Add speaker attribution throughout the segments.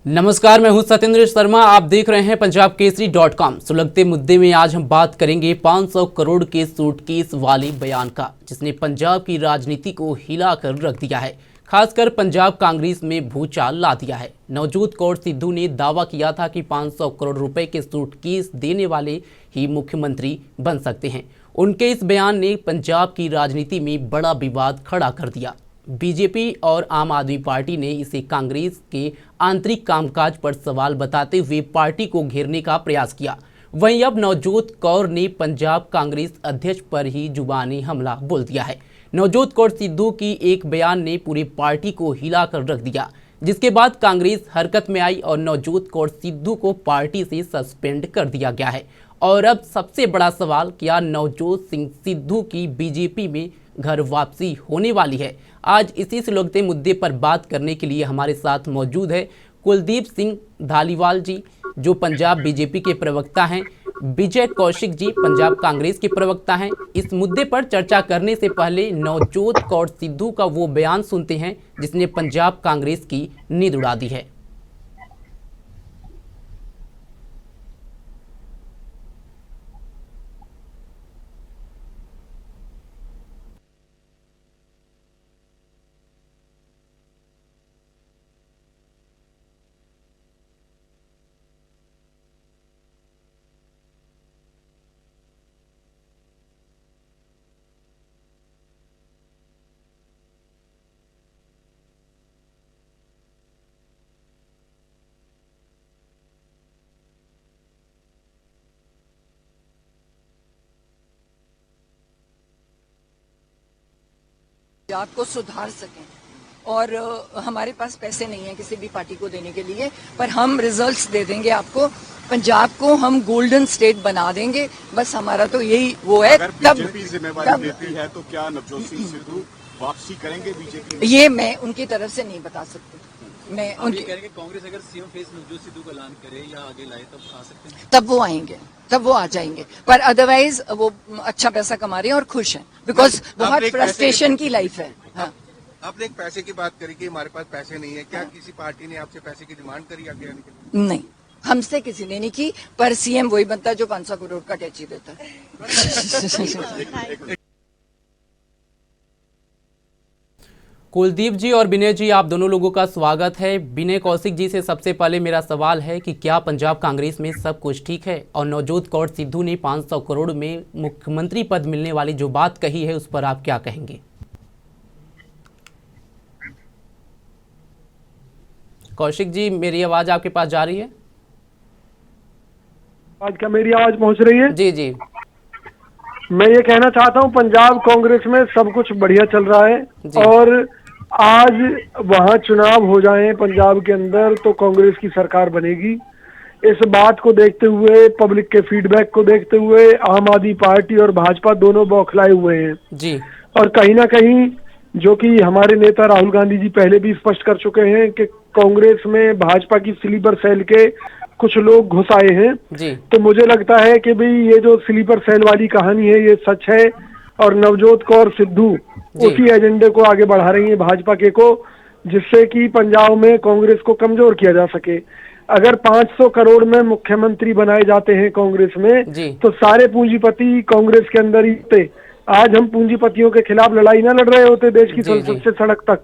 Speaker 1: नमस्कार, मैं हूं सत्येंद्र शर्मा। आप देख रहे हैं पंजाब केसरी.com। सुलगते मुद्दे में आज हम बात करेंगे 500 करोड़ के सूटकेस वाले बयान का, जिसने पंजाब की राजनीति को हिलाकर रख दिया है। खासकर पंजाब कांग्रेस में भूचाल ला दिया है। नवजोत कौर सिद्धू ने दावा किया था कि 500 करोड़ रुपए के सूटकेस देने वाले ही मुख्यमंत्री बन सकते हैं। उनके इस बयान ने पंजाब की राजनीति में बड़ा विवाद खड़ा कर दिया। बीजेपी और आम आदमी पार्टी ने इसे कांग्रेस के आंतरिक कामकाज पर सवाल बताते हुए पार्टी को घेरने का प्रयास किया। वहीं अब नवजोत कौर ने पंजाब कांग्रेस अध्यक्ष पर ही जुबानी हमला बोल दिया है। नवजोत कौर सिद्धू की एक बयान ने पूरी पार्टी को हिलाकर रख दिया, जिसके बाद कांग्रेस हरकत में आई और नवजोत कौर सिद्धू को पार्टी से सस्पेंड कर दिया गया है। और अब सबसे बड़ा सवाल, क्या नवजोत सिंह सिद्धू की बीजेपी में घर वापसी होने वाली है? आज इसी सुलगते मुद्दे पर बात करने के लिए हमारे साथ मौजूद है कुलदीप सिंह धालीवाल जी, जो पंजाब बीजेपी के प्रवक्ता हैं, विजय कौशिक जी पंजाब कांग्रेस के प्रवक्ता हैं। इस मुद्दे पर चर्चा करने से पहले नवजोत कौर सिद्धू का वो बयान सुनते हैं जिसने पंजाब कांग्रेस की नींद उड़ा दी है।
Speaker 2: पंजाब को सुधार सकें और हमारे पास पैसे नहीं है किसी भी पार्टी को देने के लिए, पर हम रिजल्ट्स दे देंगे आपको। पंजाब को हम गोल्डन स्टेट बना देंगे, बस हमारा तो यही वो है।
Speaker 3: अगर बीजेपी जिम्मेवारी देती है तो क्या नवजोत सिंह सिद्धू वापसी करेंगे बीजेपी में?
Speaker 2: ये मैं उनकी तरफ से नहीं बता सकती। मैं
Speaker 4: उनकी कहेंगे कांग्रेस अगर सीएम फेस नवजोत सिद्धू का ऐलान करे या आगे लाए तब आ सकते हैं,
Speaker 2: तब वो आएंगे, तब वो आ जाएंगे। पर अदरवाइज वो अच्छा पैसा कमा रहे हैं और खुश हैं, बिकॉज बहुत फ्रस्ट्रेशन की लाइफ है। हाँ,
Speaker 3: आपने एक पैसे की बात करी कि हमारे पास पैसे नहीं है। क्या किसी पार्टी ने आपसे पैसे की डिमांड करी आगे आने के लिए?
Speaker 2: नहीं, हमसे किसी ने नहीं की, पर सीएम वही बनता है जो 500 करोड़ का टैक्सी देता है।
Speaker 1: कुलदीप जी और विनय जी, आप दोनों लोगों का स्वागत है। विनय कौशिक जी से सबसे पहले मेरा सवाल है कि क्या पंजाब कांग्रेस में सब कुछ ठीक है? और नवजोत कौर सिद्धू ने 500 करोड़ में मुख्यमंत्री पद मिलने वाली जो बात कही है, उस पर आप क्या कहेंगे? कौशिक जी, मेरी आवाज आपके पास जा रही है?
Speaker 5: आज क्या मेरी आवाज पहुंच रही है?
Speaker 1: जी जी।
Speaker 5: मैं ये कहना चाहता हूं, पंजाब कांग्रेस में सब कुछ बढ़िया चल रहा है और आज वहां चुनाव हो जाए पंजाब के अंदर तो कांग्रेस की सरकार बनेगी। इस बात को देखते हुए, पब्लिक के फीडबैक को देखते हुए, आम आदमी पार्टी और भाजपा दोनों बौखलाए हुए हैं
Speaker 1: जी।
Speaker 5: और कहीं ना कहीं, जो कि हमारे नेता राहुल गांधी जी पहले भी स्पष्ट कर चुके हैं कि कांग्रेस में भाजपा की स्लीपर सेल के कुछ लोग घुस आए हैं
Speaker 1: जी।
Speaker 5: तो मुझे लगता है कि भाई ये जो स्लीपर सेल वाली कहानी है ये सच है और नवजोत कौर सिद्धू उसी एजेंडे को आगे बढ़ा रही है भाजपा के को, जिससे कि पंजाब में कांग्रेस को कमजोर किया जा सके। अगर 500 करोड़ में मुख्यमंत्री बनाए जाते हैं कांग्रेस में तो सारे पूंजीपति कांग्रेस के अंदर ही थे। आज हम पूंजीपतियों के खिलाफ लड़ाई ना लड़ रहे होते देश की संसद से सड़क तक,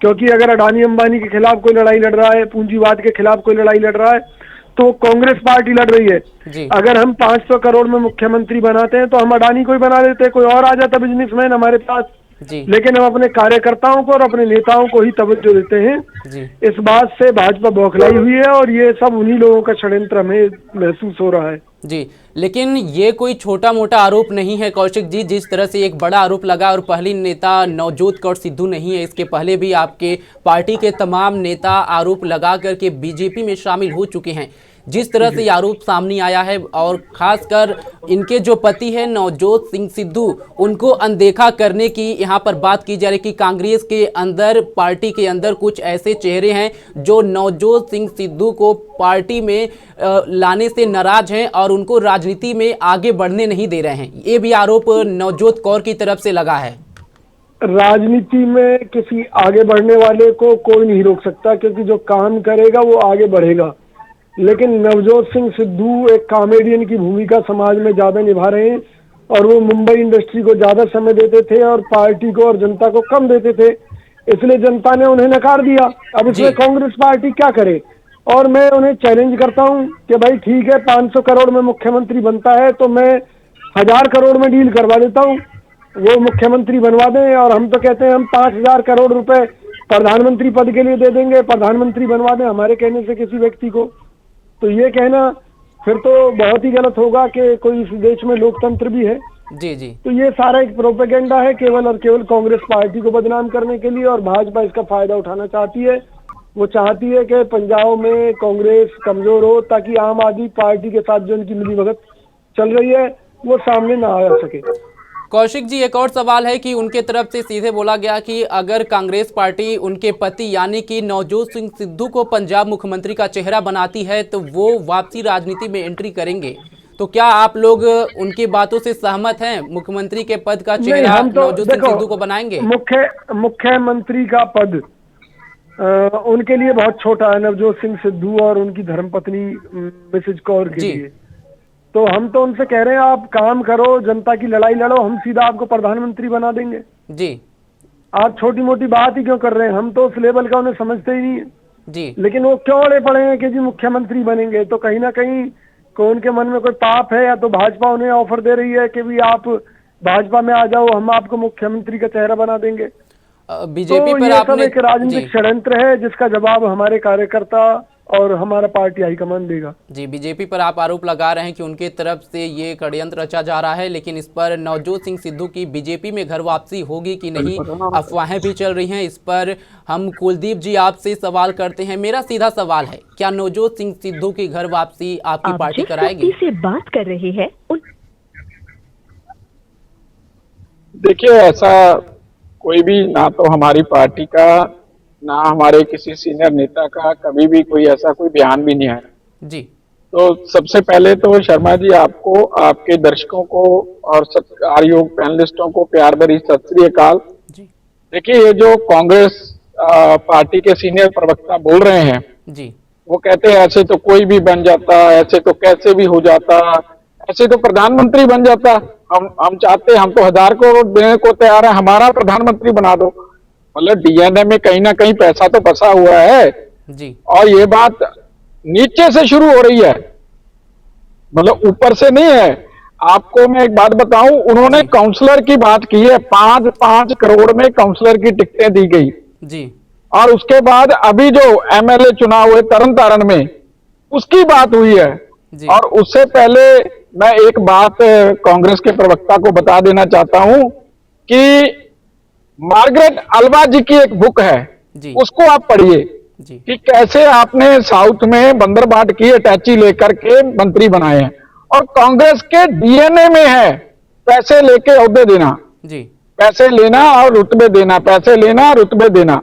Speaker 5: क्योंकि अगर अडानी अंबानी के खिलाफ कोई लड़ाई लड़ रहा है, पूंजीवाद के खिलाफ कोई लड़ाई लड़ रहा है तो कांग्रेस पार्टी लड़ रही है। अगर हम 500 करोड़ में मुख्यमंत्री बनाते हैं तो हम अडानी को ही बना देते, कोई और आ जाता बिजनेसमैन हमारे पास, लेकिन हम अपने कार्यकर्ताओं को और अपने नेताओं को ही तवज्जो देते हैं। इस बात से भाजपा बौखलाई हुई है और ये सब उन्हीं लोगों का षड्यंत्र हमें महसूस हो रहा है
Speaker 1: जी। लेकिन ये कोई छोटा मोटा आरोप नहीं है कौशिक जी, जिस तरह से एक बड़ा आरोप लगा, और पहली नेता नवजोत कौर सिद्धू नहीं है, इसके पहले भी आपके पार्टी के तमाम नेता आरोप लगा करके बीजेपी में शामिल हो चुके हैं। जिस तरह से आरोप सामने आया है और खासकर इनके जो पति है नवजोत सिंह सिद्धू, उनको अनदेखा करने की यहाँ पर बात की जा रही कि कांग्रेस के अंदर, पार्टी के अंदर कुछ ऐसे चेहरे हैं जो नवजोत सिंह सिद्धू को पार्टी में लाने से नाराज हैं और उनको राजनीति में आगे बढ़ने नहीं दे रहे हैं। ये भी आरोप नवजोत कौर की तरफ से लगा है।
Speaker 5: राजनीति में किसी आगे बढ़ने वाले को कोई नहीं रोक सकता, क्योंकि जो काम करेगा वो आगे बढ़ेगा। लेकिन नवजोत सिंह सिद्धू एक कॉमेडियन की भूमिका समाज में ज्यादा निभा रहे हैं, और वो मुंबई इंडस्ट्री को ज्यादा समय देते थे और पार्टी को और जनता को कम देते थे, इसलिए जनता ने उन्हें नकार दिया। अब इसमें कांग्रेस पार्टी क्या करे? और मैं उन्हें चैलेंज करता हूं कि भाई ठीक है, 500 करोड़ में मुख्यमंत्री बनता है तो मैं 1000 करोड़ में डील करवा देता हूं, वो मुख्यमंत्री बनवा दें। और हम तो कहते हैं हम 5000 करोड़ रुपए प्रधानमंत्री पद के लिए दे देंगे, प्रधानमंत्री बनवा दें हमारे कहने से किसी व्यक्ति को। तो ये कहना फिर तो बहुत ही गलत होगा कि कोई इस देश में लोकतंत्र भी है।
Speaker 1: जी जी।
Speaker 5: तो ये सारा एक प्रोपेगेंडा है केवल और केवल कांग्रेस पार्टी को बदनाम करने के लिए, और भाजपा इसका फायदा उठाना चाहती है। वो चाहती है कि पंजाब में कांग्रेस कमजोर हो, ताकि आम आदमी पार्टी के साथ जो उनकी मिलीभगत चल रही है वो सामने ना आ सके।
Speaker 1: कौशिक जी, एक और सवाल है कि उनके तरफ से सीधे बोला गया कि अगर कांग्रेस पार्टी उनके पति यानी कि नवजोत सिंह सिद्धू को पंजाब मुख्यमंत्री का चेहरा बनाती है तो वो वापसी राजनीति में एंट्री करेंगे। तो क्या आप लोग उनकी बातों से सहमत हैं? मुख्यमंत्री के पद का चेहरा नवजोत सिंह सिद्धू को बनाएंगे?
Speaker 5: मुख्यमंत्री का पद उनके लिए बहुत छोटा है, नवजोत सिंह सिद्धू और उनकी धर्मपत्नी मिसेज कौर के लिए। तो हम तो उनसे कह रहे हैं आप काम करो, जनता की लड़ाई लड़ो, हम सीधा आपको प्रधानमंत्री बना देंगे।
Speaker 1: जी।
Speaker 5: आप छोटी मोटी बात ही क्यों कर रहे हैं? हम तो उस लेवल का उन्हें समझते ही नहीं है
Speaker 1: जी।
Speaker 5: लेकिन वो क्यों अड़े पड़े हैं कि जी मुख्यमंत्री बनेंगे? तो कहीं ना कहीं उनके मन में कोई पाप है, या तो भाजपा उन्हें ऑफर दे रही है कि भी आप भाजपा में आ जाओ, हम आपको मुख्यमंत्री का चेहरा बना देंगे।
Speaker 1: बीजेपी
Speaker 5: तो
Speaker 1: पर
Speaker 5: ये
Speaker 1: आपने
Speaker 5: सब एक राजनीतिक षड्यंत्र है जिसका जवाब हमारे कार्यकर्ता और हमारा पार्टी हाईकमान देगा।
Speaker 1: जी, बीजेपी पर आप आरोप लगा रहे हैं कि उनके तरफ से ये षड्यंत्र रचा जा रहा है, लेकिन इस पर नवजोत सिंह सिद्धू की बीजेपी में घर वापसी होगी कि नहीं, अफवाहें भी चल रही हैं। इस पर हम कुलदीप जी आपसे सवाल करते हैं। मेरा सीधा सवाल है, क्या नवजोत सिंह सिद्धू की घर वापसी आपकी पार्टी कराएगी?
Speaker 6: से बात कर रहे हैं
Speaker 7: देखिए, ऐसा कोई भी ना तो हमारी पार्टी का ना हमारे किसी सीनियर नेता का कभी भी कोई ऐसा कोई बयान भी नहीं आया
Speaker 1: जी।
Speaker 7: तो सबसे पहले तो शर्मा जी आपको, आपके दर्शकों को और सत्कार योग पैनलिस्टों को प्यार भरी सत श्री अकाल। देखिए, ये जो कांग्रेस पार्टी के सीनियर प्रवक्ता बोल रहे हैं
Speaker 1: जी,
Speaker 7: वो कहते हैं ऐसे तो कोई भी बन जाता, ऐसे तो कैसे भी हो जाता, ऐसे तो प्रधानमंत्री बन जाता। हम चाहते हैं, हम तो 1000 करोड़ देने को तैयार है, हमारा प्रधानमंत्री बना दो। मतलब डीएनए में कहीं ना कहीं पैसा तो फंसा हुआ है
Speaker 1: जी।
Speaker 7: और ये बात नीचे से शुरू हो रही है, मतलब ऊपर से नहीं है। आपको मैं एक बात बताऊं, उन्होंने काउंसलर की बात की है, 5 करोड़ में काउंसलर की टिकटें दी गई
Speaker 1: जी।
Speaker 7: और उसके बाद अभी जो एमएलए चुनाव हुए तरन तारण में, उसकी बात हुई है
Speaker 1: जी।
Speaker 7: और उससे पहले मैं एक बात कांग्रेस के प्रवक्ता को बता देना चाहता हूं कि मार्गरेट अल्वा जी की एक बुक है
Speaker 1: जी।
Speaker 7: उसको आप पढ़िए
Speaker 1: जी।
Speaker 7: कि कैसे आपने साउथ में बंदरबाट की अटैची लेकर के मंत्री बनाए हैं, और कांग्रेस के डीएनए में है पैसे लेके ओहदे देना
Speaker 1: जी,
Speaker 7: पैसे लेना और रुतबे देना, पैसे लेना रुतबे देना।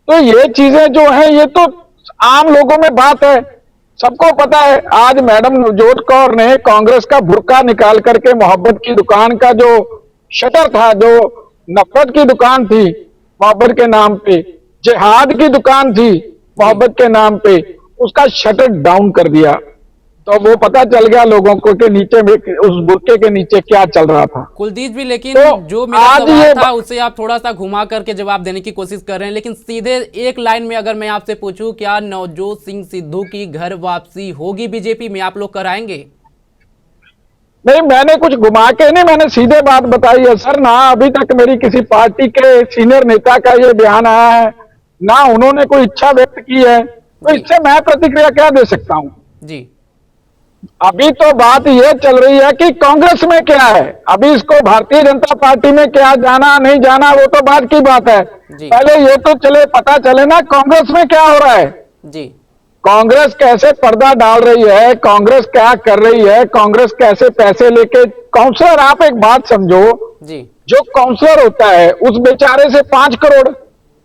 Speaker 7: तो ये चीजें जो है ये तो आम लोगों में बात है, सबको पता है। आज मैडम नवजोत कौर ने कांग्रेस का बुर्का निकाल करके मोहब्बत की दुकान का जो शटर था, जो नफरत की दुकान थी मोहब्बत के नाम पे, जिहाद की दुकान थी मोहब्बत के नाम पे, उसका शटर डाउन कर दिया। तो वो पता चल गया लोगों को कि नीचे में उस बुर्के के नीचे क्या चल रहा था।
Speaker 1: कुलदीप भी, लेकिन
Speaker 7: तो
Speaker 1: जो मेरा
Speaker 7: आज
Speaker 1: सवाल
Speaker 7: ये
Speaker 1: था उसे आप थोड़ा सा घुमा करके जवाब देने की कोशिश कर रहे हैं, लेकिन सीधे एक लाइन में अगर मैं आपसे पूछूं, क्या नवजोत सिंह सिद्धू की घर वापसी होगी बीजेपी में, आप लोग कराएंगे?
Speaker 7: नहीं, मैंने कुछ घुमा के नहीं, मैंने सीधे बात बताई है सर। ना अभी तक मेरी किसी पार्टी के सीनियर नेता का ये बयान आया है, ना उन्होंने कोई इच्छा व्यक्त की है, तो इससे मैं प्रतिक्रिया क्या दे सकता हूं
Speaker 1: जी।
Speaker 7: अभी तो बात यह चल रही है कि कांग्रेस में क्या है, अभी इसको भारतीय जनता पार्टी में क्या जाना नहीं जाना वो तो बाद की बात है। पहले ये तो चले, पता चले ना कांग्रेस में क्या हो रहा है
Speaker 1: जी।
Speaker 7: कांग्रेस कैसे पर्दा डाल रही है, कांग्रेस क्या कर रही है, कांग्रेस कैसे पैसे लेके काउंसलर, आप एक बात समझो
Speaker 1: जी।
Speaker 7: जो काउंसलर होता है उस बेचारे से 5 करोड़,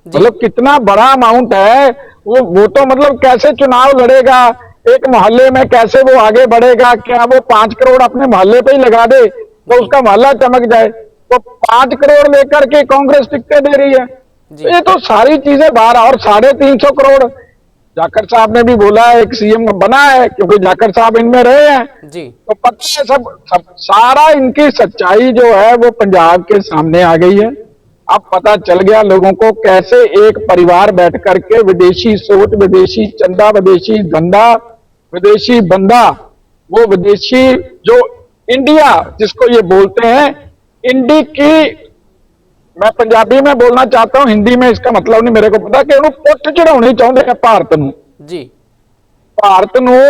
Speaker 7: मतलब कितना बड़ा अमाउंट है वो तो मतलब कैसे चुनाव लड़ेगा एक मोहल्ले में, कैसे वो आगे बढ़ेगा? क्या वो 5 करोड़ अपने मोहल्ले पे ही लगा दे तो उसका मोहल्ला चमक जाए? वो 5 करोड़ लेकर के कांग्रेस टिकटें दे रही है।
Speaker 1: जी।
Speaker 7: तो ये तो सारी चीजें बाहर, और 350 करोड़ जाखड़ साहब ने भी बोला है, एक सीएम बना है क्योंकि जाखड़ साहब इनमें रहे हैं।
Speaker 1: जी।
Speaker 7: तो पता है सब सारा इनकी सच्चाई जो है वो पंजाब के सामने आ गई है। अब पता चल गया लोगों को कैसे एक परिवार बैठ करके विदेशी सोच, विदेशी चंदा, विदेशी धंधा, विदेशी बंदा, वो विदेशी जो इंडिया जिसको ये बोलते हैं, इंडी की, मैं पंजाबी में बोलना चाहता हूं, हिंदी में इसका मतलब नहीं मेरे को पता, कि उन्होंने पुठ चढ़ानी चाहते हैं भारत ਨੂੰ।
Speaker 1: जी।
Speaker 7: ਭਾਰਤ ਨੂੰ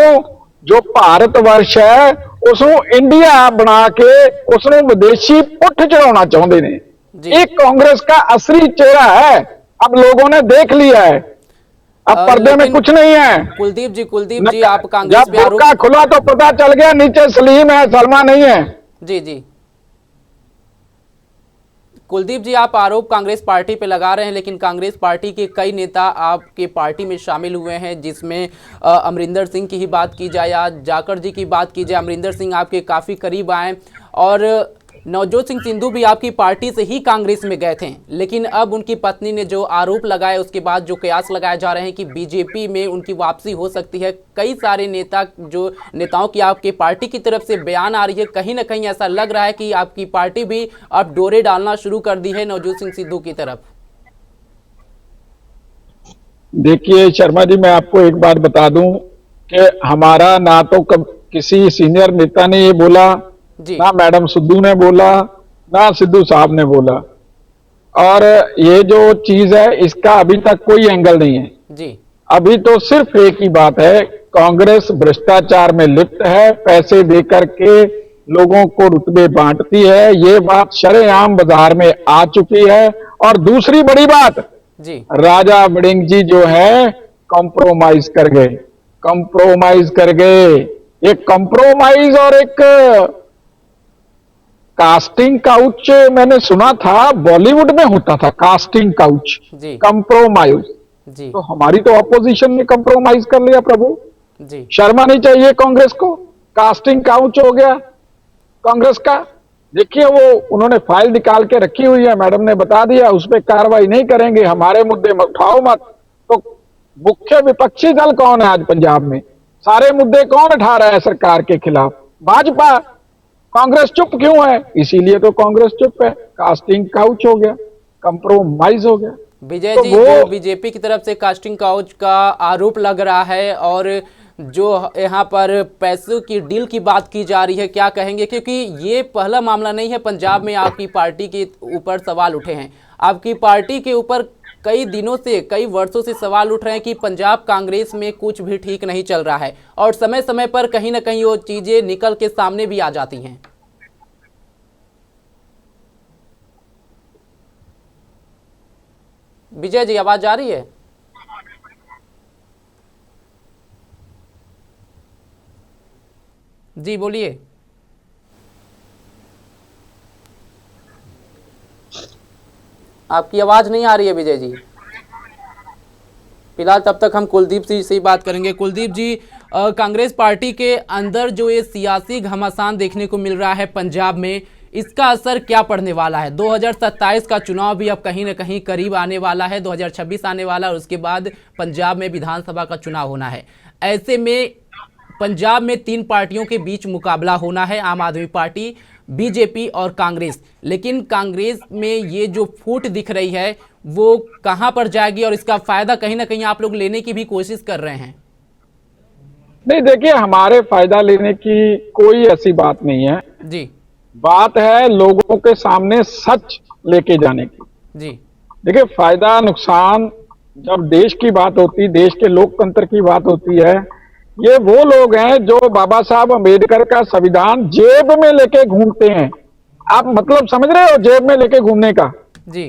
Speaker 7: ਜੋ ਭਾਰਤ ਵਰਸ਼ ਹੈ ਉਸ ਨੂੰ ਇੰਡੀਆ ਬਣਾ ਕੇ ਉਸ ਨੂੰ ਵਿਦੇਸ਼ੀ ਪੁੱਠ ਚੜਾਉਣਾ ਚਾਹੁੰਦੇ ਨੇ। ਇਹ कांग्रेस का असली चेहरा है, अब लोगों ने देख लिया है। अब पर्दे में कुछ नहीं है।
Speaker 1: कुलदीप जी आप कांग्रेस
Speaker 7: जब
Speaker 1: पे
Speaker 7: बुर्का खुला तो पता चल गया नीचे सलीम है, सलमा नहीं है।
Speaker 1: जी जी कुलदीप जी, आप आरोप कांग्रेस पार्टी पे लगा रहे हैं, लेकिन कांग्रेस पार्टी के कई नेता आपके पार्टी में शामिल हुए हैं, जिसमें अमरिंदर सिंह की ही बात की जाए या जाखड़ जी की बात की जाए। अमरिंदर सिंह आपके काफ़ी करीब आए और नवजोत सिंह सिद्धू भी आपकी पार्टी से ही कांग्रेस में गए थे, लेकिन अब उनकी पत्नी ने जो आरोप लगाए, उसके बाद जो कयास लगाए जा रहे हैं कि बीजेपी में उनकी वापसी हो सकती है। कई सारे नेताओं की आपके पार्टी की तरफ से बयान आ रही है, कहीं ना कहीं ऐसा लग रहा है कि आपकी पार्टी भी अब डोरे डालना शुरू कर दी है नवजोत सिंह सिद्धू की तरफ।
Speaker 7: देखिए शर्मा जी, मैं आपको एक बात बता दूं कि हमारा ना तो किसी सीनियर नेता ने ये बोला, ना मैडम सिद्धू ने बोला, ना सिद्धू साहब ने बोला, और ये जो चीज है इसका अभी तक कोई एंगल नहीं है
Speaker 1: जी।
Speaker 7: अभी तो सिर्फ एक ही बात है, कांग्रेस भ्रष्टाचार में लिप्त है, पैसे देकर के लोगों को रुतबे बांटती है, ये बात शरेआम बाजार में आ चुकी है। और दूसरी बड़ी बात
Speaker 1: जी,
Speaker 7: राजा वड़िंग जी जो है कॉम्प्रोमाइज कर गए। एक कॉम्प्रोमाइज और एक कास्टिंग काउच मैंने सुना था बॉलीवुड में होता था, कास्टिंग काउच, कॉम्प्रोमाइज।
Speaker 1: जी।
Speaker 7: तो हमारी तो अपोजिशन ने कॉम्प्रोमाइज कर लिया प्रभु
Speaker 1: जी।
Speaker 7: शर्मा नहीं चाहिए कांग्रेस को, कास्टिंग काउच हो गया कांग्रेस का। देखिए वो उन्होंने फाइल निकाल के रखी हुई है, मैडम ने बता दिया उस पर कार्रवाई नहीं करेंगे, हमारे मुद्दे में उठाओ मत। तो मुख्य विपक्षी दल कौन है आज पंजाब में? सारे मुद्दे कौन उठा रहा है सरकार के खिलाफ? भाजपा। कांग्रेस चुप क्यों है? इसीलिए तो कांग्रेस चुप है, कास्टिंग काउच हो गया, कंप्रोमाइज हो गया।
Speaker 1: विजय
Speaker 7: तो
Speaker 1: जी, जो बीजेपी की तरफ से कास्टिंग काउच का आरोप लग रहा है और जो यहाँ पर पैसों की डील की बात की जा रही है, क्या कहेंगे? क्योंकि ये पहला मामला नहीं है, पंजाब में आपकी पार्टी के ऊपर सवाल उठे हैं। आपकी पार्टी के ऊपर कई दिनों से, कई वर्षों से सवाल उठ रहे हैं कि पंजाब कांग्रेस में कुछ भी ठीक नहीं चल रहा है, और समय समय पर कहीं ना कहीं वो चीजें निकल के सामने भी आ जाती हैं। विजय जी, आवाज आ रही है? जी बोलिए। आपकी आवाज नहीं आ रही है विजय जी। फिलहाल तब तक हम कुलदीप जी से ही बात करेंगे। कुलदीप जी, कांग्रेस पार्टी के अंदर जो ये सियासी घमासान देखने को मिल रहा है पंजाब में, इसका असर क्या पड़ने वाला है? 2027 का चुनाव भी अब कहीं ना कहीं करीब आने वाला है, 2026 आने वाला है, और उसके बाद पंजाब में विधानसभा का चुनाव होना है। ऐसे में पंजाब में 3 पार्टियों के बीच मुकाबला होना है, आम आदमी पार्टी, बीजेपी और कांग्रेस। लेकिन कांग्रेस में ये जो फूट दिख रही है वो कहां पर जाएगी, और इसका फायदा कहीं ना कहीं आप लोग लेने की भी कोशिश कर रहे हैं?
Speaker 7: नहीं, देखिए हमारे फायदा लेने की कोई ऐसी बात नहीं है
Speaker 1: जी।
Speaker 7: बात है लोगों के सामने सच लेके जाने की।
Speaker 1: जी।
Speaker 7: देखिए फायदा नुकसान जब देश की बात होती, देश के लोकतंत्र की बात होती है, ये वो लोग हैं जो बाबा साहब अम्बेडकर का संविधान जेब में लेके घूमते हैं। आप मतलब समझ रहे हो जेब में लेके घूमने का?
Speaker 1: जी।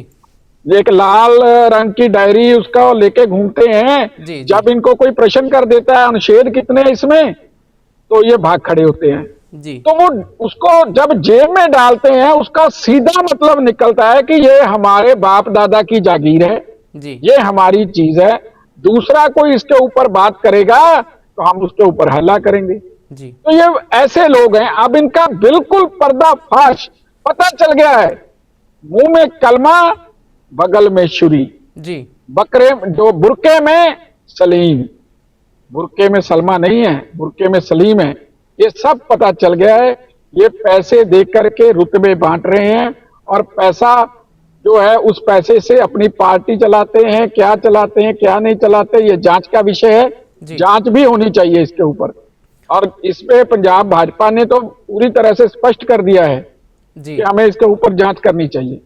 Speaker 7: एक लाल रंग की डायरी उसका लेके घूमते हैं।
Speaker 1: जी।
Speaker 7: जब इनको कोई प्रश्न कर देता है अनुच्छेद कितने हैं इसमें, तो ये भाग खड़े होते हैं।
Speaker 1: जी।
Speaker 7: तो वो उसको जब जेब में डालते हैं उसका सीधा मतलब निकलता है कि ये हमारे बाप दादा की जागीर है
Speaker 1: जी।
Speaker 7: ये हमारी चीज है, दूसरा कोई इसके ऊपर बात करेगा तो हम उसके ऊपर हल्ला करेंगे
Speaker 1: जी।
Speaker 7: तो ये ऐसे लोग हैं। अब इनका बिल्कुल पर्दाफाश पता चल गया है मुंह में कलमा, बगल में छुरी,
Speaker 1: जी
Speaker 7: बकरे जो बुरके में सलीम, बुरके में सलमा नहीं है, बुरके में सलीम है। ये सब पता चल गया है। ये पैसे दे करके रुतबे बांट रहे हैं और पैसा जो है उस पैसे से अपनी पार्टी चलाते हैं, क्या चलाते हैं क्या नहीं चलाते, ये जांच का विषय है।
Speaker 1: जी।
Speaker 7: जांच भी होनी चाहिए इसके ऊपर, और इस पे पंजाब भाजपा ने तो पूरी तरह से स्पष्ट कर दिया है
Speaker 1: जी।
Speaker 7: कि हमें इसके ऊपर जांच करनी चाहिए।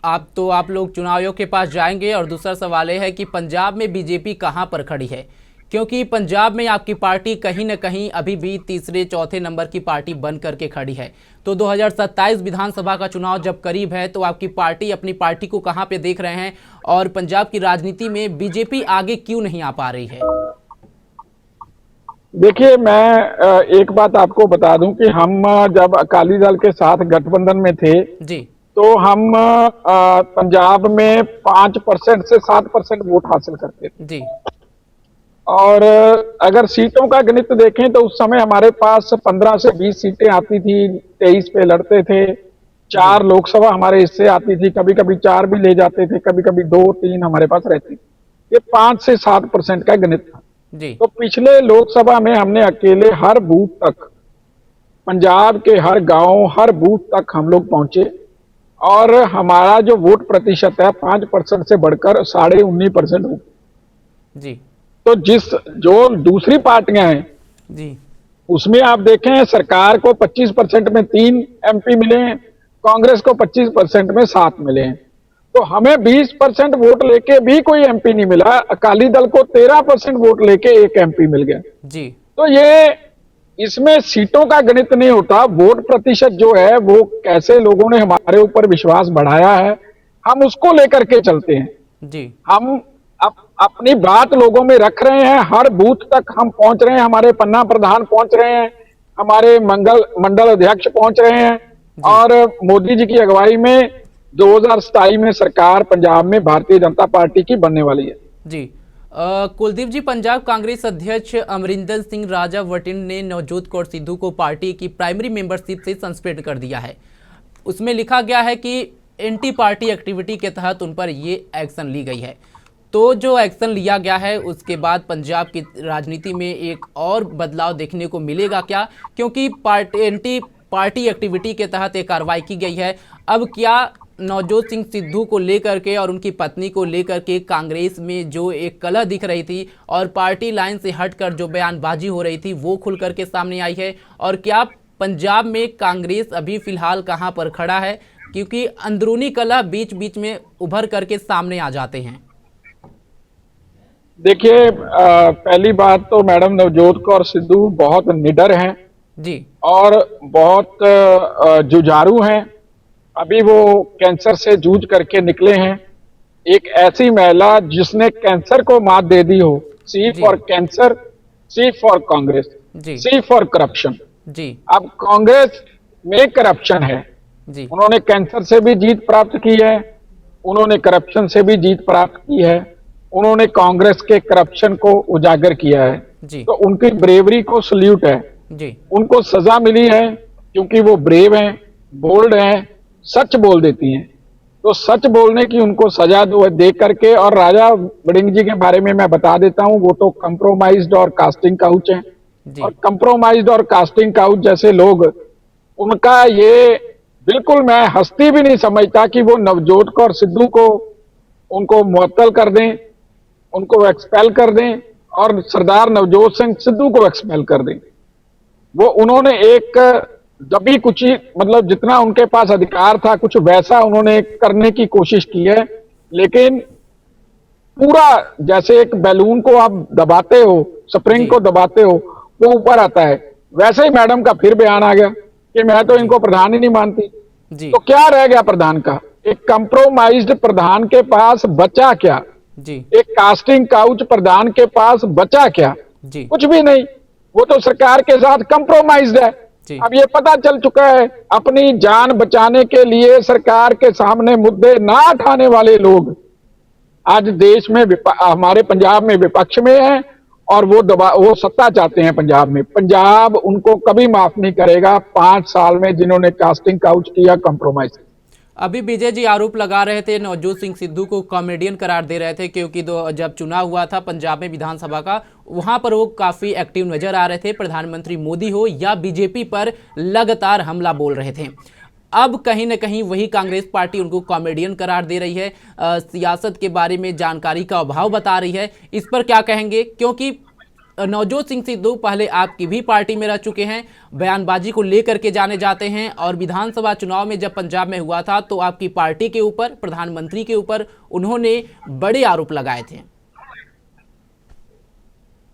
Speaker 1: आप लोग चुनाव आयोग के पास जाएंगे, और दूसरा सवाल ये है कि पंजाब में बीजेपी कहां पर खड़ी है, क्योंकि पंजाब में आपकी पार्टी कहीं न कहीं अभी भी तीसरे चौथे नंबर की पार्टी बन करके खड़ी है। तो 2027 विधानसभा का चुनाव जब करीब है, तो आपकी पार्टी अपनी पार्टी को कहां पे देख रहे हैं, और पंजाब की राजनीति में बीजेपी आगे क्यों नहीं आ पा रही है?
Speaker 7: देखिए, मैं एक बात आपको बता दूं कि हम जब अकाली दल के साथ गठबंधन में थे
Speaker 1: जी
Speaker 7: तो हम पंजाब में 5% से 7% वोट हासिल करते थे।
Speaker 1: जी
Speaker 7: और अगर सीटों का गणित देखें तो उस समय हमारे पास 15 से 20 सीटें आती थी, 23 पे लड़ते थे। 4 लोकसभा हमारे इससे आती थी, कभी कभी 4 भी ले जाते थे, कभी कभी 2-3 हमारे पास रहती थी। ये 5 से 7% का गणित था।
Speaker 1: जी
Speaker 7: तो पिछले लोकसभा में हमने अकेले हर बूथ तक, पंजाब के हर गांव, हर बूथ तक हम लोग पहुंचे, और हमारा जो वोट प्रतिशत है 5% से बढ़कर 19.5% हो।
Speaker 1: जी
Speaker 7: तो जो दूसरी पार्टियां हैं
Speaker 1: जी
Speaker 7: उसमें आप देखें, सरकार को 25% में 3 एमपी मिले हैं, कांग्रेस को 25% में 7 मिले हैं। तो हमें 20% वोट लेके भी कोई एमपी नहीं मिला। अकाली दल को 13% वोट लेके 1 एमपी मिल गया।
Speaker 1: जी
Speaker 7: तो ये इसमें सीटों का गणित नहीं होता, वोट प्रतिशत जो है वो कैसे लोगों ने हमारे ऊपर विश्वास बढ़ाया है, हम उसको लेकर के चलते हैं।
Speaker 1: जी
Speaker 7: हम अपनी बात लोगों में रख रहे हैं, हर बूथ तक हम पहुंच रहे हैं, हमारे पन्ना प्रधान पहुंच रहे हैं, हमारे मंडल अध्यक्ष पहुंच रहे हैं, और मोदी जी की अगुवाई में 2027 में सरकार पंजाब में भारतीय जनता पार्टी की बनने वाली है।
Speaker 1: जी कुलदीप जी, पंजाब कांग्रेस अध्यक्ष अमरिंदर सिंह राजा वटिन ने नवजोत कौर सिद्धू को पार्टी की प्राइमरी मेंबरशिप से सस्पेंड कर दिया है। उसमें लिखा गया है कि एंटी पार्टी एक्टिविटी के तहत उन पर ये एक्शन ली गई है। तो जो एक्शन लिया गया है उसके बाद पंजाब की राजनीति में एक और बदलाव देखने को मिलेगा क्या? क्योंकि एंटी पार्टी एक्टिविटी के तहत एक कार्रवाई की गई है। अब क्या नवजोत सिंह सिद्धू को लेकर के और उनकी पत्नी को लेकर के कांग्रेस में जो एक कलह दिख रही थी और पार्टी लाइन से हटकर जो बयानबाजी हो रही थी वो खुल करके सामने आई है? और क्या पंजाब में कांग्रेस अभी फिलहाल कहां पर खड़ा है? क्योंकि अंदरूनी कलह बीच बीच में उभर करके सामने आ जाते हैं।
Speaker 7: देखिए, पहली बात तो मैडम नवजोत कौर सिद्धू बहुत निडर हैं
Speaker 1: जी
Speaker 7: और बहुत जुझारू हैं। अभी वो कैंसर से जूझ करके निकले हैं। एक ऐसी महिला जिसने कैंसर को मात दे दी हो। C
Speaker 1: G.
Speaker 7: For cancer, C for Congress,
Speaker 1: जी
Speaker 7: सी फॉर करप्शन।
Speaker 1: जी
Speaker 7: अब कांग्रेस में करप्शन है,
Speaker 1: जी
Speaker 7: उन्होंने कैंसर से भी जीत प्राप्त की है, उन्होंने करप्शन से भी जीत प्राप्त की है, उन्होंने कांग्रेस के करप्शन को उजागर किया है।
Speaker 1: जी
Speaker 7: तो उनकी ब्रेवरी को सल्यूट है।
Speaker 1: जी
Speaker 7: उनको सजा मिली है क्योंकि वो ब्रेव हैं, बोल्ड हैं, सच बोल देती हैं। तो सच बोलने की उनको सजा दे करके। और राजा वड़िंग जी के बारे में मैं बता देता हूं, वो तो कंप्रोमाइज्ड और कास्टिंग काउच हैं।
Speaker 1: जी
Speaker 7: और कंप्रोमाइज्ड और कास्टिंग काउच जैसे लोग, उनका ये बिल्कुल मैं हस्ती भी नहीं समझता कि वो नवजोत कौर सिद्धू को उनको मुअत्तल कर दें, उनको एक्सपेल कर दें और सरदार नवजोत सिंह सिद्धू को एक्सपेल कर दें। वो उन्होंने एक दबी कुची, मतलब जितना उनके पास अधिकार था कुछ वैसा उन्होंने करने की कोशिश की है। लेकिन पूरा जैसे एक बैलून को आप दबाते हो, स्प्रिंग को दबाते हो, वो ऊपर आता है, वैसे ही मैडम का फिर बयान आ गया कि मैं तो इनको प्रधान ही नहीं मानती।
Speaker 1: जी
Speaker 7: तो क्या रह गया प्रधान का? एक कंप्रोमाइज्ड प्रधान के पास बचा क्या?
Speaker 1: जी
Speaker 7: एक कास्टिंग काउच प्रधान के पास बचा क्या?
Speaker 1: जी
Speaker 7: कुछ भी नहीं। वो तो सरकार के साथ कंप्रोमाइज्ड है।
Speaker 1: जी
Speaker 7: अब ये पता चल चुका है, अपनी जान बचाने के लिए सरकार के सामने मुद्दे ना उठाने वाले लोग आज देश में हमारे पंजाब में विपक्ष में हैं और वो सत्ता चाहते हैं पंजाब में। पंजाब उनको कभी माफ नहीं करेगा 5 साल में जिन्होंने कास्टिंग काउच किया, कंप्रोमाइज।
Speaker 1: अभी विजय जी आरोप लगा रहे थे, नवजोत सिंह सिद्धू को कॉमेडियन करार दे रहे थे, क्योंकि जब चुनाव हुआ था पंजाब में विधानसभा का, वहां पर वो काफी एक्टिव नजर आ रहे थे। प्रधानमंत्री मोदी हो या बीजेपी पर लगातार हमला बोल रहे थे। अब कहीं न कहीं वही कांग्रेस पार्टी उनको कॉमेडियन करार दे रही है, सियासत के बारे में जानकारी का अभाव बता रही है। इस पर क्या कहेंगे, क्योंकि नवजोत सिंह सिद्धू पहले आपकी भी पार्टी में रह चुके हैं, बयानबाजी को लेकर के जाने जाते हैं, और विधानसभा चुनाव में जब पंजाब में हुआ था तो आपकी पार्टी के ऊपर, प्रधानमंत्री के ऊपर उन्होंने बड़े आरोप लगाए थे।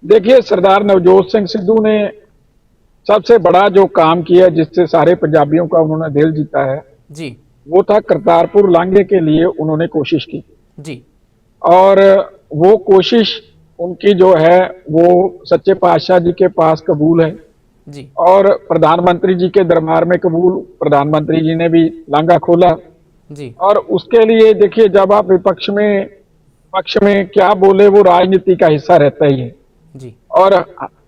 Speaker 7: देखिए, सरदार नवजोत सिंह सिद्धू ने सबसे बड़ा जो काम किया, जिससे सारे पंजाबियों का उन्होंने दिल जीता है
Speaker 1: जी
Speaker 7: वो था करतारपुर लांघे के लिए उन्होंने कोशिश की
Speaker 1: जी।
Speaker 7: और वो कोशिश उनकी जो है वो सच्चे पातशाह जी के पास कबूल है
Speaker 1: जी
Speaker 7: और प्रधानमंत्री जी के दरबार में कबूल। प्रधानमंत्री जी ने भी लांघा खोला
Speaker 1: जी
Speaker 7: और उसके लिए देखिए, जब आप विपक्ष में पक्ष में क्या बोले वो राजनीति का हिस्सा रहता ही है।
Speaker 1: जी
Speaker 7: और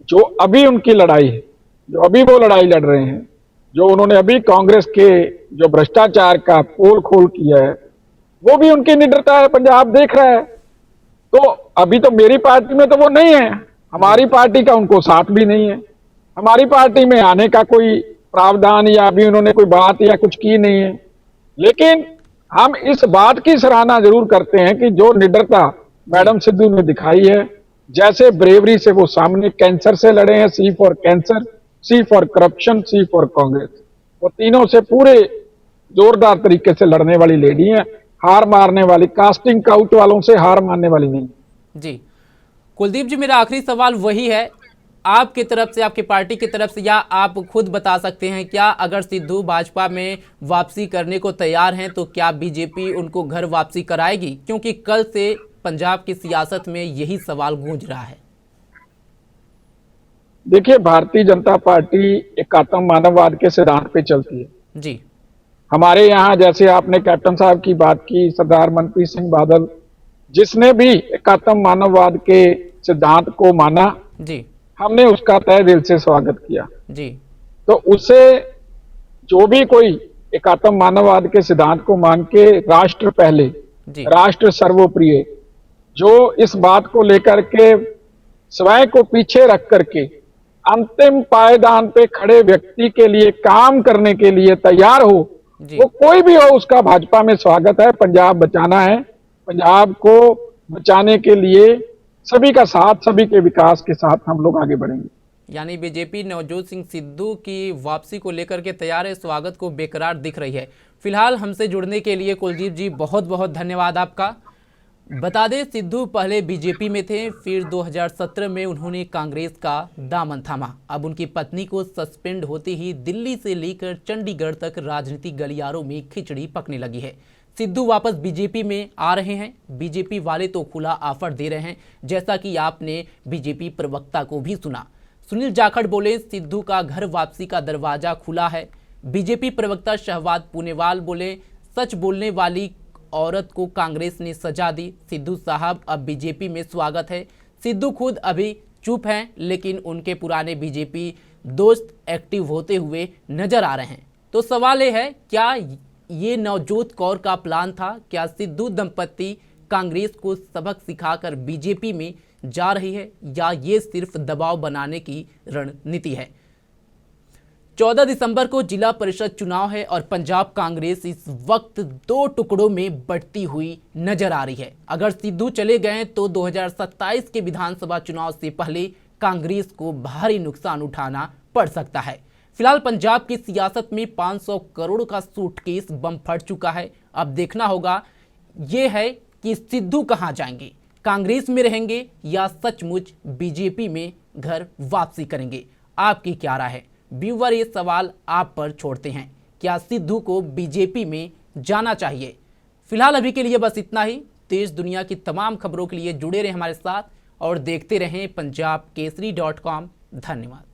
Speaker 7: जो अभी उनकी लड़ाई है, जो अभी वो लड़ाई लड़ रहे हैं, जो उन्होंने अभी कांग्रेस के जो भ्रष्टाचार का पोल खोल किया है, वो भी उनकी निडरता है, पंजाब देख रहा है। तो अभी तो मेरी पार्टी में तो वो नहीं है, हमारी पार्टी का उनको साथ भी नहीं है, हमारी पार्टी में आने का कोई प्रावधान या अभी उन्होंने कोई बात या कुछ की नहीं है। लेकिन हम इस बात की सराहना जरूर करते हैं कि जो निडरता मैडम सिद्धू ने दिखाई है, जैसे ब्रेवरी से वो सामने कैंसर से लड़े हैं, C for cancer, C for corruption, C for Congress, वो तीनों से पूरे जोरदार तरीके से लड़ने वाली लेडी है, हार मारने वाली, कास्टिंग काउच वालों से हार मारने वाली नहीं।
Speaker 1: जी कुलदीप जी, मेरा आखिरी सवाल वही है, आपकी तरफ से, आपकी पार्टी की तरफ से, या आप खुद बता सकते हैं, क्या अगर सिद्धू भाजपा में वापसी करने को तैयार हैं तो क्या बीजेपी उनको घर वापसी कराएगी? क्योंकि कल से पंजाब की सियासत में यही सवाल गूंज रहा है।
Speaker 7: देखिए, भारतीय जनता पार्टी एकात्म मानववाद के सिद्धांत पे चलती है
Speaker 1: जी।
Speaker 7: हमारे यहाँ, जैसे आपने कैप्टन साहब की बात की, सरदार मनप्रीत सिंह बादल, जिसने भी एकात्म मानववाद के सिद्धांत को माना
Speaker 1: जी
Speaker 7: हमने उसका तहे दिल से स्वागत किया
Speaker 1: जी।
Speaker 7: तो उससे जो भी कोई एकात्म मानववाद के सिद्धांत को मान के राष्ट्र पहले,
Speaker 1: जी
Speaker 7: राष्ट्र सर्वोप्रिय, जो इस बात को लेकर के स्वयं को पीछे रख करके अंतिम पायदान पे खड़े व्यक्ति के लिए काम करने के लिए तैयार हो, वो कोई भी हो, उसका भाजपा में स्वागत है। पंजाब बचाना है, पंजाब को बचाने के लिए सभी का साथ, सभी के विकास के साथ हम लोग आगे बढ़ेंगे।
Speaker 1: यानी बीजेपी नवजोत सिंह सिद्धू की वापसी को लेकर के तैयार है, स्वागत को बेकरार दिख रही है। फिलहाल हमसे जुड़ने के लिए कुलदीप जी बहुत बहुत धन्यवाद आपका। बता दें, सिद्धू पहले बीजेपी में थे, फिर 2017 में उन्होंने कांग्रेस का दामन थामा। अब उनकी पत्नी को सस्पेंड होते ही दिल्ली से लेकर चंडीगढ़ तक राजनीतिक गलियारों में खिचड़ी पकने लगी है। सिद्धू वापस बीजेपी में आ रहे हैं, बीजेपी वाले तो खुला ऑफर दे रहे हैं, जैसा कि आपने बीजेपी प्रवक्ता को भी सुना। सुनील जाखड़ बोले, सिद्धू का घर वापसी का दरवाजा खुला है। बीजेपी प्रवक्ता शहबाज पुनेवाल बोले, सच बोलने वाली औरत को कांग्रेस ने सजा दी, सिद्धू साहब अब बीजेपी में स्वागत है। सिद्धू खुद अभी चुप हैं, लेकिन उनके पुराने बीजेपी दोस्त एक्टिव होते हुए नजर आ रहे हैं। तो सवाल ये है, क्या ये नवजोत कौर का प्लान था? क्या सिद्धू दंपत्ति कांग्रेस को सबक सिखाकर बीजेपी में जा रही है, या ये सिर्फ दबाव बनाने की रणनीति है? 14 दिसंबर को जिला परिषद चुनाव है और पंजाब कांग्रेस इस वक्त 2 टुकड़ों में बंटती हुई नजर आ रही है। अगर सिद्धू चले गए तो 2027 के विधानसभा चुनाव से पहले कांग्रेस को भारी नुकसान उठाना पड़ सकता है। फिलहाल पंजाब की सियासत में 500 करोड़ का सूटकेस बम फट चुका है। अब देखना होगा ये है कि सिद्धू कहां जाएंगे, कांग्रेस में रहेंगे या सचमुच बीजेपी में घर वापसी करेंगे। आपकी क्या राय है? व्यूअर ये सवाल आप पर छोड़ते हैं, क्या सिद्धू को बीजेपी में जाना चाहिए? फिलहाल अभी के लिए बस इतना ही। देश दुनिया की तमाम खबरों के लिए जुड़े रहें हमारे साथ और देखते रहें पंजाबकेसरी.com। धन्यवाद।